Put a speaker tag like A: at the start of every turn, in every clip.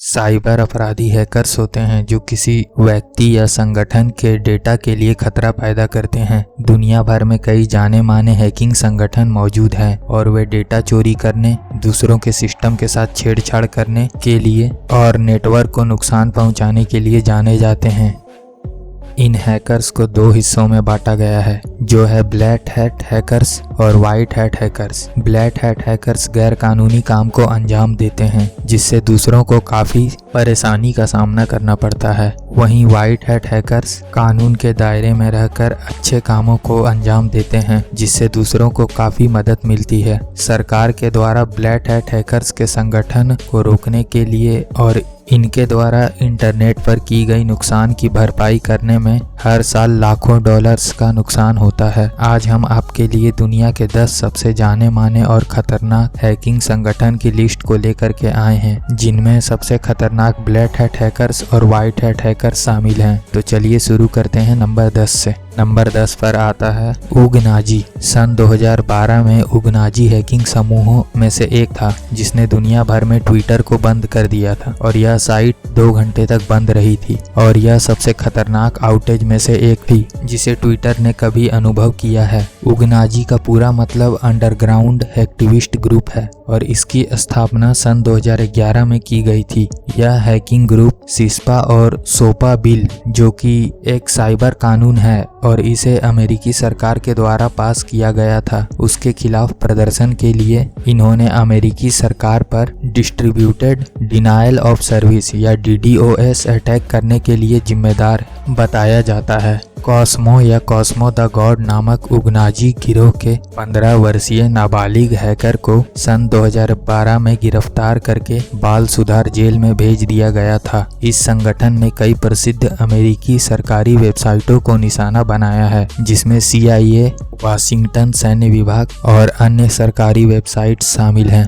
A: Cyber अपराधी hackers होते हैं जो किसी व्यक्ति या संगठन के डेटा के लिए खतरा पैदा करते हैं। दुनिया भर में कई जाने माने हैकिंग संगठन मौजूद हैं और वे डेटा चोरी करने, दूसरों के सिस्टम के साथ छेड़छाड़ करने के लिए और नेटवर्क को नुकसान पहुंचाने के लिए जाने जाते हैं। इन हैकर्स को दो हिस्सों में बांटा गया है, जो है ब्लैक हैट हैकर्स और white hat hackers. Black hat hackers गैर कानूनी काम को अंजाम देते हैं जिससे दूसरों को काफी परेशानी का सामना करना पड़ता है। वहीं व्हाइट हैट हैकर्स कानून के दायरे में रहकर अच्छे कामों को अंजाम देते हैं जिससे दूसरों को काफी मदद मिलती है। सरकार के द्वारा ब्लैक हैट हैकर्स के संगठन को रोकने के लिए और इनके द्वारा इंटरनेट पर की गई नुकसान की भरपाई करने में हर साल लाखों डॉलर्स का नुकसान होता है। आज हम आपके लिए दुनिया के 10 सबसे जाने माने और खतरनाक हैकिंग संगठन की लिस्ट को लेकर के आए हैं, जिनमें सबसे खतरनाक ब्लैक हैट हैकर्स और व्हाइट हैट हैकर्स शामिल हैं। तो चलिए शुरू करते हैं नंबर 10 से। नंबर 10 पर आता है उगनाजी। सन 2012 में उगनाजी हैकिंग समूहों में से एक था जिसने दुनिया भर में ट्विटर को बंद कर दिया था और यह साइट 2 घंटे तक बंद रही थी और यह सबसे खतरनाक आउटेज में से एक थी जिसे ट्विटर ने कभी अनुभव किया है। उगनाजी का पूरा मतलब अंडरग्राउंड एक्टिविस्ट ग्रुप है और इसकी स्थापना सन 2011 में की गई थी। यह हैकिंग ग्रुप सिस्पा और सोपा बिल, जो कि एक साइबर कानून है और इसे अमेरिकी सरकार के द्वारा पास किया गया था, उसके खिलाफ प्रदर्शन के लिए इन्होंने अमेरिकी सरकार पर डिस्ट्रीब्यूटेड डिनायल ऑफ सर्विस या DDoS अटैक करने के लिए जिम्मेदार बताया जाता है। कॉस्मो या कॉस्मो द गॉड नामक उगनाजी गिरोह के 15 वर्षीय नाबालिग हैकर को सन 2012 में गिरफ्तार करके बाल सुधार जेल में भेज दिया गया था। इस संगठन ने कई प्रसिद्ध अमेरिकी सरकारी वेबसाइटों को निशाना बनाया है, जिसमें CIA, वाशिंगटन सैन्य विभाग और अन्य सरकारी वेबसाइट शामिल हैं।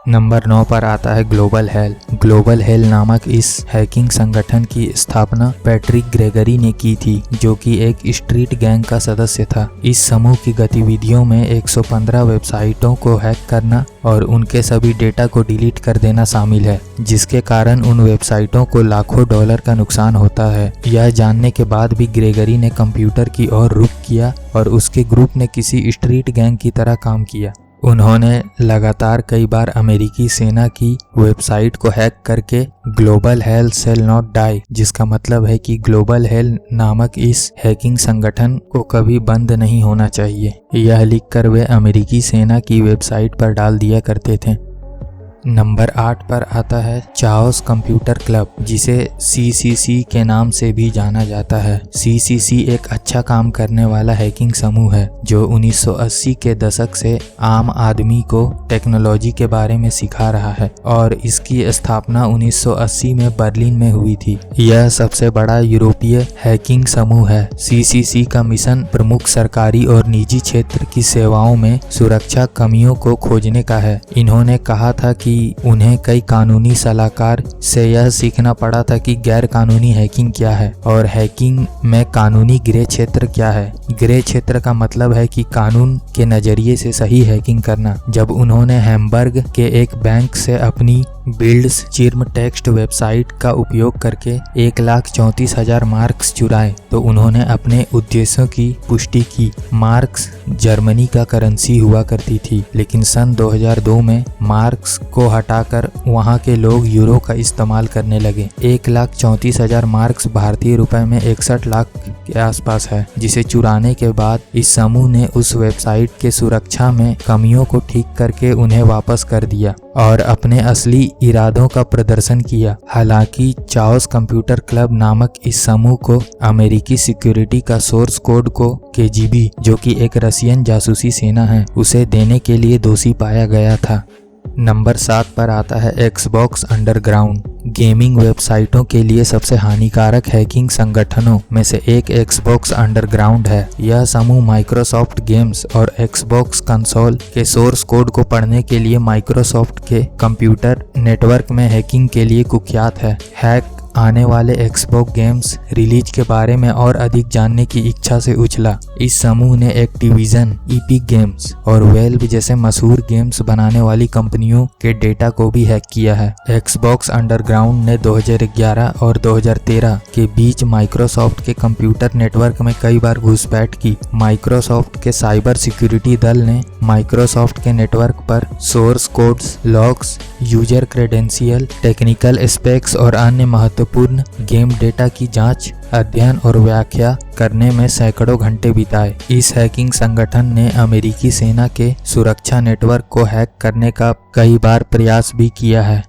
A: नंबर 9 पर आता है ग्लोबल हेल। ग्लोबल हेल नामक इस हैकिंग संगठन की स्थापना पैट्रिक ग्रेगरी ने की थी, जो कि एक स्ट्रीट गैंग का सदस्य था। इस समूह की गतिविधियों में 115 वेबसाइटों को हैक करना और उनके सभी डेटा को डिलीट कर देना शामिल है, जिसके कारण उन वेबसाइटों को लाखों डॉलर का नुकसान होता है। यह जानने के बाद भी ग्रेगरी ने कंप्यूटर की ओर रुख किया और उसके ग्रुप ने किसी स्ट्रीट गैंग की तरह काम किया। उन्होंने लगातार कई बार अमेरिकी सेना की वेबसाइट को हैक करके global hell sell not die, जिसका मतलब है कि ग्लोबल हेल नामक इस हैकिंग संगठन को कभी बंद नहीं होना चाहिए, यह लिखकर वे अमेरिकी सेना की वेबसाइट पर डाल दिया करते थे। नंबर 8 पर आता है चाओस कंप्यूटर क्लब, जिसे CCC के नाम से भी जाना जाता है। CCC एक अच्छा काम करने वाला हैकिंग समूह है जो 1980 के दशक से आम आदमी को टेक्नोलॉजी के बारे में सिखा रहा है और इसकी स्थापना 1980 में बर्लिन में हुई थी। यह सबसे बड़ा यूरोपीय हैकिंग समूह है। CCC का मिशन प्रमुख सरकारी और निजी क्षेत्र की सेवाओं में सुरक्षा कमियों को खोजने का है। इन्होंने कहा था कि उन्हें कई कानूनी सलाहकार से यह सीखना पड़ा था कि गैर कानूनी हैकिंग क्या है और हैकिंग में कानूनी ग्रे क्षेत्र क्या है। ग्रे क्षेत्र का मतलब है कि कानून के नजरिए से सही हैकिंग करना। जब उन्होंने हैम्बर्ग के एक बैंक से अपनी बिल्ड्स चिर्म टेक्स्ट वेबसाइट का उपयोग करके 1,34,000 मार्क्स चुराए तो उन्होंने अपने उद्देश्यों की पुष्टि की। मार्क्स जर्मनी का करेंसी हुआ करती थी, लेकिन सन 2002 में मार्क्स को हटाकर वहां के लोग यूरो का इस्तेमाल करने लगे। 1,34,000 मार्क्स भारतीय रुपए में 61 लाख के आसपास है, जिसे चुराने के बाद इस समूह ने उस वेबसाइट के सुरक्षा में कमियों को ठीक करके उन्हें वापस कर दिया और अपने असली इरादों का प्रदर्शन किया। हालांकि चाओस कंप्यूटर क्लब नामक इस समूह को अमेरिकी सिक्योरिटी का सोर्स कोड को KGB, जो कि एक रशियन जासूसी सेना है, उसे देने के लिए दोषी पाया गया था। नंबर 7 पर आता है एक्सबॉक्स अंडरग्राउंड। गेमिंग वेबसाइटों के लिए सबसे हानिकारक हैकिंग संगठनों में से एक एक्सबॉक्स अंडरग्राउंड है। यह समूह माइक्रोसॉफ्ट गेम्स और एक्सबॉक्स कंसोल के सोर्स कोड को पढ़ने के लिए माइक्रोसॉफ्ट के कंप्यूटर नेटवर्क में हैकिंग के लिए कुख्यात है। हैक आने वाले एक्सबॉक्स गेम्स रिलीज के बारे में और अधिक जानने की इच्छा से उछला। इस समूह ने एक्टिविजन, ईपिक गेम्स और वेल्व जैसे मशहूर गेम्स बनाने वाली कंपनियों के डेटा को भी हैक किया है। एक्सबॉक्स अंडरग्राउंड ने 2011 और 2013 के बीच माइक्रोसॉफ्ट के कंप्यूटर नेटवर्क में कई बार घुसपैठ की। माइक्रोसॉफ्ट के साइबर सिक्योरिटी दल ने माइक्रोसॉफ्ट के नेटवर्क पर source codes, logs, user credential, technical specs और अन्य महत्वपूर्ण गेम डेटा की जांच, अध्ययन और व्याख्या करने में सैकड़ों घंटे बिताए। इस हैकिंग संगठन ने अमेरिकी सेना के सुरक्षा नेटवर्क को हैक करने का कई बार प्रयास भी किया है।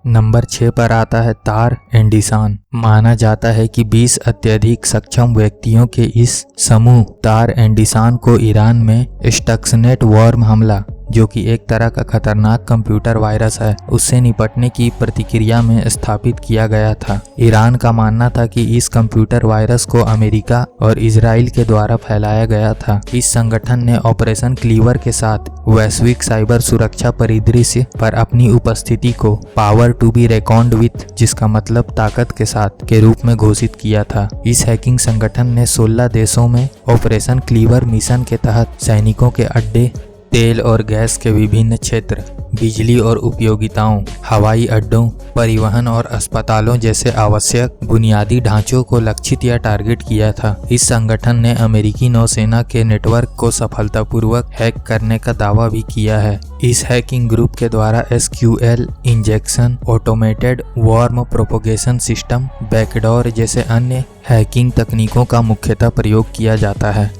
A: नंबर 6 पर आता है तार एंडिसान। माना जाता है कि 20 अत्यधिक सक्षम व्यक्तियों के इस समूह तार एंडिसान को ईरान में स्टक्सनेट वॉर्म हमला, जो कि एक तरह का खतरनाक कंप्यूटर वायरस है, उससे निपटने की प्रतिक्रिया में स्थापित किया गया था। ईरान का मानना था कि इस कंप्यूटर वायरस को अमेरिका और इजराइल के द्वारा फैलाया गया था। इस संगठन ने ऑपरेशन क्लीवर के साथ वैश्विक साइबर सुरक्षा परिदृश्य पर अपनी उपस्थिति को पावर टू बी रेकॉन्ड विथ, जिसका मतलब ताकत के साथ के रूप में घोषित किया था। इस हैकिंग संगठन ने 16 देशों में ऑपरेशन क्लीवर मिशन के तहत सैनिकों के अड्डे, तेल और गैस के विभिन्न क्षेत्र, बिजली और उपयोगिताओं, हवाई अड्डों, परिवहन और अस्पतालों जैसे आवश्यक बुनियादी ढांचों को लक्षित या टारगेट किया था। इस संगठन ने अमेरिकी नौसेना के नेटवर्क को सफलतापूर्वक हैक करने का दावा भी किया है। इस हैकिंग ग्रुप के द्वारा SQL injection, automated worm propagation system, backdoor जैसे अन्य हैकिंग तकनीकों का मुख्यतः प्रयोग किया जाता है।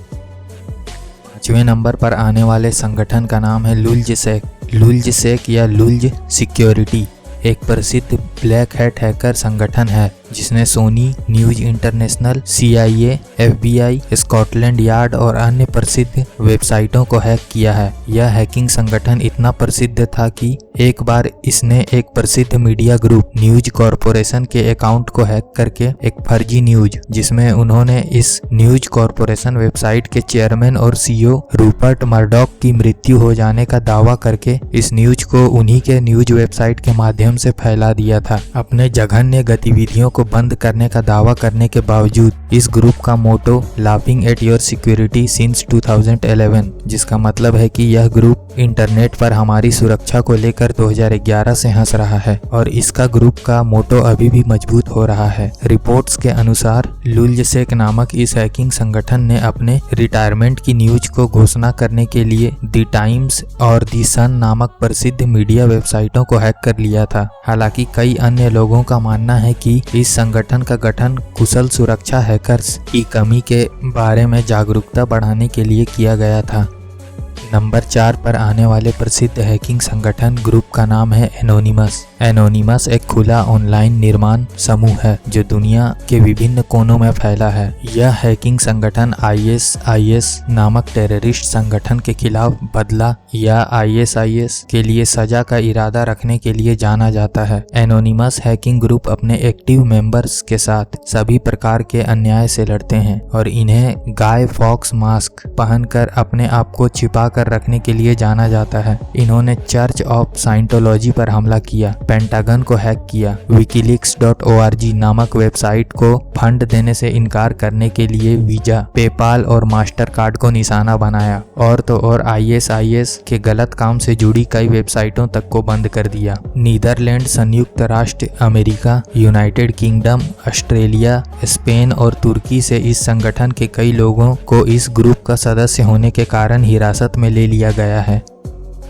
A: 5वें नंबर पर आने वाले संगठन का नाम है लुल्जसेक। लुल्जसेक या लुल्ज सिक्योरिटी एक प्रसिद्ध ब्लैक हैट हैकर संगठन है जिसने Sony, News International, CIA, FBI, Scotland Yard और अन्य प्रसिद्ध वेबसाइटों को हैक किया है। यह हैकिंग संगठन इतना प्रसिद्ध था कि एक बार इसने एक प्रसिद्ध मीडिया ग्रुप न्यूज कॉरपोरेशन के अकाउंट को हैक करके एक फर्जी न्यूज, जिसमें उन्होंने इस न्यूज कॉरपोरेशन वेबसाइट के चेयरमैन और CEO रूपर्ट मर्डॉक की मृत्यु हो जाने का दावा करके इस न्यूज को उन्हीं के न्यूज वेबसाइट के माध्यम से फैला दिया था। अपने जघन्य गतिविधियों को बंद करने का दावा करने के बावजूद इस ग्रुप का motto laughing at your security since 2011, जिसका मतलब है कि यह ग्रुप इंटरनेट पर हमारी सुरक्षा को लेकर 2011 से हंस रहा है और इसका ग्रुप का मोटो अभी भी मजबूत हो रहा है। रिपोर्ट्स के अनुसार लुल्जसेक नामक इस हैकिंग संगठन ने अपने रिटायरमेंट की न्यूज को घोषणा करने के लिए द टाइम्स और द सन नामक प्रसिद्ध मीडिया वेबसाइटों को हैक कर लिया था। हालांकि कई अन्य लोगों का मानना है कि इस संगठन का गठन कुशल सुरक्षा हैकर्स की कमी के बारे में जागरूकता बढ़ाने के लिए किया गया था। नंबर 4 पर आने वाले प्रसिद्ध हैकिंग संगठन ग्रुप का नाम है एनोनिमस। एनोनिमस एक खुला ऑनलाइन निर्माण समूह है जो दुनिया के विभिन्न कोनों में फैला है। यह हैकिंग संगठन ISIS नामक टेररिस्ट संगठन के खिलाफ बदला या ISIS के लिए सजा का इरादा रखने के लिए जाना जाता है। एनोनिमस हैकिंग ग्रुप अपने एक्टिव मेंबर्स के साथ सभी प्रकार के अन्याय से लड़ते हैं और इन्हें गाय फॉक्स मास्क पहनकर अपने आप को छिपा कर रखने के लिए जाना जाता है। इन्होंने चर्च ऑफ साइंटोलॉजी पर हमला किया, पेंटागन को हैक किया, wikileaks.org नामक वेबसाइट को फंड देने से इनकार करने के लिए वीजा, पेपाल और मास्टर कार्ड को निशाना बनाया और तो और ISIS के गलत काम से जुड़ी कई वेबसाइटों तक को बंद कर दिया। नीदरलैंड, संयुक्त राष्ट्र America, United kingdom, Australia, Spain और तुर्की से इस संगठन के कई लोगों को इस ग्रुप का सदस्य होने के कारण हिरासत में ले लिया गया है।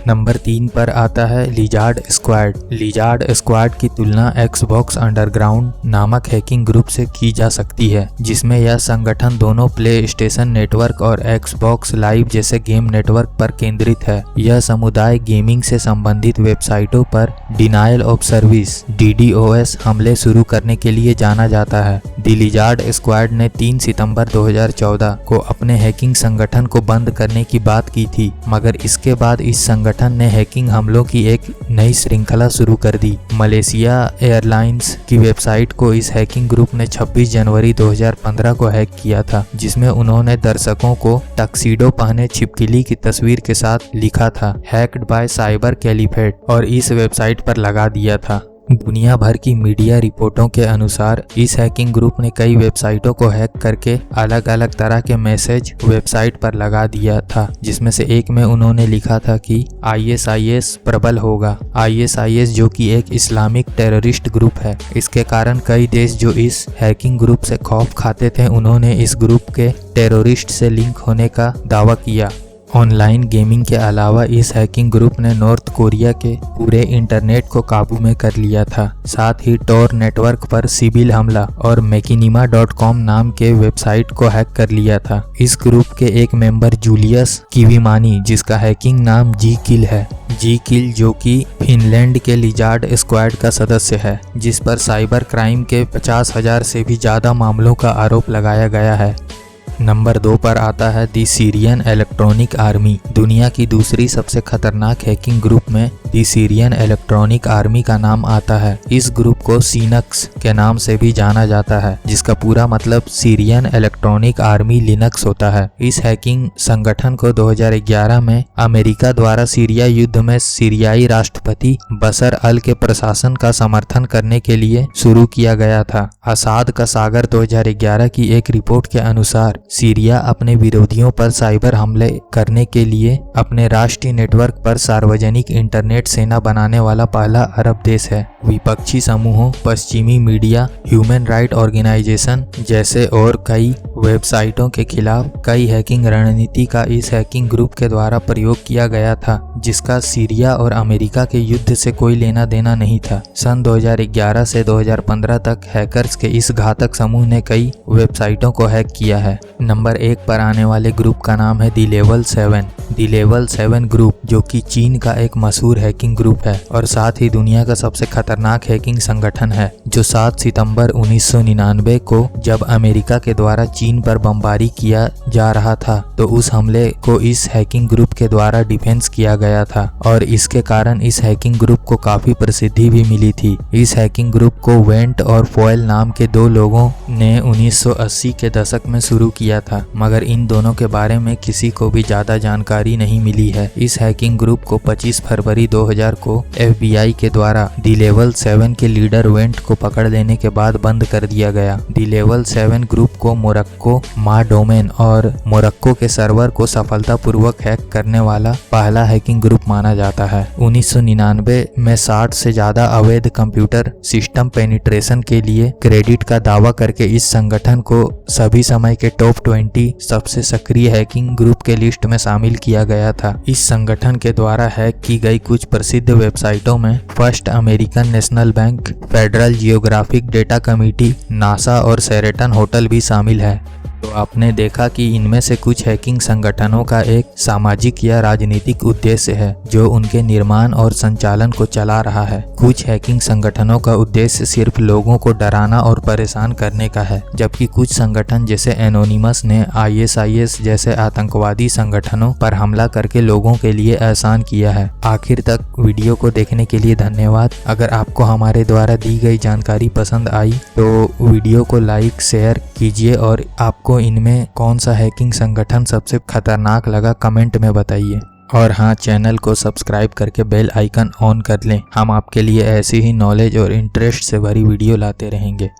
A: नंबर 3 पर आता है लिजार्ड स्क्वाड। लिजार्ड स्क्वाड की तुलना एक्सबॉक्स अंडरग्राउंड नामक हैकिंग ग्रुप से की जा सकती है, जिसमें यह संगठन दोनों प्ले स्टेशन नेटवर्क और एक्सबॉक्स लाइव जैसे गेम नेटवर्क पर केंद्रित है। यह समुदाय गेमिंग से संबंधित वेबसाइटों पर डिनायल ऑफ सर्विस DDoS हमले शुरू करने के लिए जाना जाता है। द लिजार्ड स्क्वाड ने 3 सितंबर 2014 को अपने हैकिंग संगठन को बंद करने की बात की थी, मगर इसके बाद इस संगठन ने हैकिंग हमलों की एक नई श्रृंखला शुरू कर दी। मलेशिया एयरलाइंस की वेबसाइट को इस हैकिंग ग्रुप ने 26 जनवरी 2015 को हैक किया था, जिसमें उन्होंने दर्शकों को टक्सीडो पहने छिपकली की तस्वीर के साथ लिखा था हैक्ड बाय साइबर कैलिफेट और इस वेबसाइट पर लगा दिया था। दुनिया भर की मीडिया रिपोर्टों के अनुसार इस हैकिंग ग्रुप ने कई वेबसाइटों को हैक करके अलग अलग तरह के मैसेज वेबसाइट पर लगा दिया था, जिसमें से एक में उन्होंने लिखा था कि ISIS प्रबल होगा। ISIS जो कि एक इस्लामिक टेररिस्ट ग्रुप है। इसके कारण कई देश जो इस हैकिंग ग्रुप से खौफ खाते थे, उन्होंने इस ग्रुप के टेररिस्ट से लिंक होने का दावा किया। ऑनलाइन गेमिंग के अलावा इस हैकिंग ग्रुप ने नॉर्थ कोरिया के पूरे इंटरनेट को काबू में कर लिया था। साथ ही टॉर नेटवर्क पर सिविल हमला और मैकिनिमा.com नाम के वेबसाइट को हैक कर लिया था। इस ग्रुप के एक मेंबर जूलियस किवीमानी, जिसका हैकिंग नाम जी-किल है, जी-किल जो कि फिनलैंड के लिजार्ड स्क्वाड का सदस्य है, जिस पर साइबर क्राइम के 50,000 से भी ज्यादा मामलों का आरोप लगाया गया है। नंबर 2 पर आता है दी सीरियन इलेक्ट्रॉनिक आर्मी। दुनिया की दूसरी सबसे खतरनाक हैकिंग ग्रुप में दी सीरियन इलेक्ट्रॉनिक आर्मी का नाम आता है। इस ग्रुप को सीनक्स के नाम से भी जाना जाता है, जिसका पूरा मतलब सीरियन इलेक्ट्रॉनिक आर्मी लिनक्स होता है। इस हैकिंग संगठन को 2011 में अमेरिका द्वारा सीरिया युद्ध में सीरियाई राष्ट्रपति बशर अल के प्रशासन का समर्थन करने के लिए शुरू किया गया था। असाद का सागर 2011 की एक रिपोर्ट के अनुसार सीरिया अपने विरोधियों पर साइबर हमले करने के लिए अपने राष्ट्रीय नेटवर्क पर सार्वजनिक इंटरनेट सेना बनाने वाला पहला अरब देश है। विपक्षी समूहों, पश्चिमी मीडिया, ह्यूमन राइट ऑर्गेनाइजेशन जैसे और कई वेबसाइटों के खिलाफ कई हैकिंग रणनीति का इस हैकिंग ग्रुप के द्वारा प्रयोग किया गया था, जिसका सीरिया और अमेरिका के युद्ध से कोई लेना देना नहीं था। सन 2011 से 2015 तक हैकर्स के इस घातक समूह ने कई वेबसाइटों को हैक किया है। नंबर 1 पर आने वाले ग्रुप का नाम है the level 7। The level 7 group जो कि चीन का एक मशहूर हैकिंग ग्रुप है और साथ ही दुनिया का सबसे खतरनाक हैकिंग संगठन है, जो 7 सितंबर 1999 को जब अमेरिका के द्वारा चीन पर बमबारी किया जा रहा था, तो उस हमले को इस हैकिंग ग्रुप के द्वारा डिफेंस किया गया था और इसके कारण इस हैकिंग ग्रुप को काफी प्रसिद्धि भी मिली थी। इस हैकिंग ग्रुप को वेंट और फॉयल नाम के 2 लोगों ने 1980 के दशक में शुरू किया था, मगर इन दोनों के बारे में किसी को भी ज्यादा जानकारी नहीं मिली है। इस हैकिंग ग्रुप को 25 फरवरी 2000 को FBI के द्वारा दी लेवल 7 के लीडर वेंट को पकड़ लेने के बाद बंद कर दिया गया। दी लेवल 7 ग्रुप को मोरक्को मा डोमेन और मोरक्को के सर्वर को सफलतापूर्वक हैक करने वाला पहला हैकिंग ग्रुप माना जाता है। 1999 में 60 से ज्यादा अवैध कंप्यूटर सिस्टम पेनिट्रेशन के लिए क्रेडिट का दावा करके इस संगठन को सभी समय के टॉप 20 सबसे सक्रिय हैकिंग ग्रुप के लिस्ट में शामिल किया गया था। इस संगठन के द्वारा हैक की गई कुछ प्रसिद्ध वेबसाइटों में first American national bank, federal geographic data committee, NASA और शेरेटन होटल भी शामिल है। तो आपने देखा कि इनमें से कुछ हैकिंग संगठनों का एक सामाजिक या राजनीतिक उद्देश्य है जो उनके निर्माण और संचालन को चला रहा है। कुछ हैकिंग संगठनों का उद्देश्य सिर्फ लोगों को डराना और परेशान करने का है, जबकि कुछ संगठन जैसे एनोनिमस ने ISIS जैसे आतंकवादी संगठनों पर हमला करके लोगों के लिए आसान किया है। आखिर तक वीडियो को देखने के लिए धन्यवाद। अगर आपको हमारे द्वारा दी गई जानकारी पसंद आई तो वीडियो को लाइक शेयर कीजिए और आपको इनमें कौन सा हैकिंग संगठन सबसे खतरनाक लगा कमेंट में बताइए। और हाँ, चैनल को सब्सक्राइब करके बेल आइकन ऑन कर लें। हम आपके लिए ऐसी ही नॉलेज और इंटरेस्ट से भरी वीडियो लाते रहेंगे।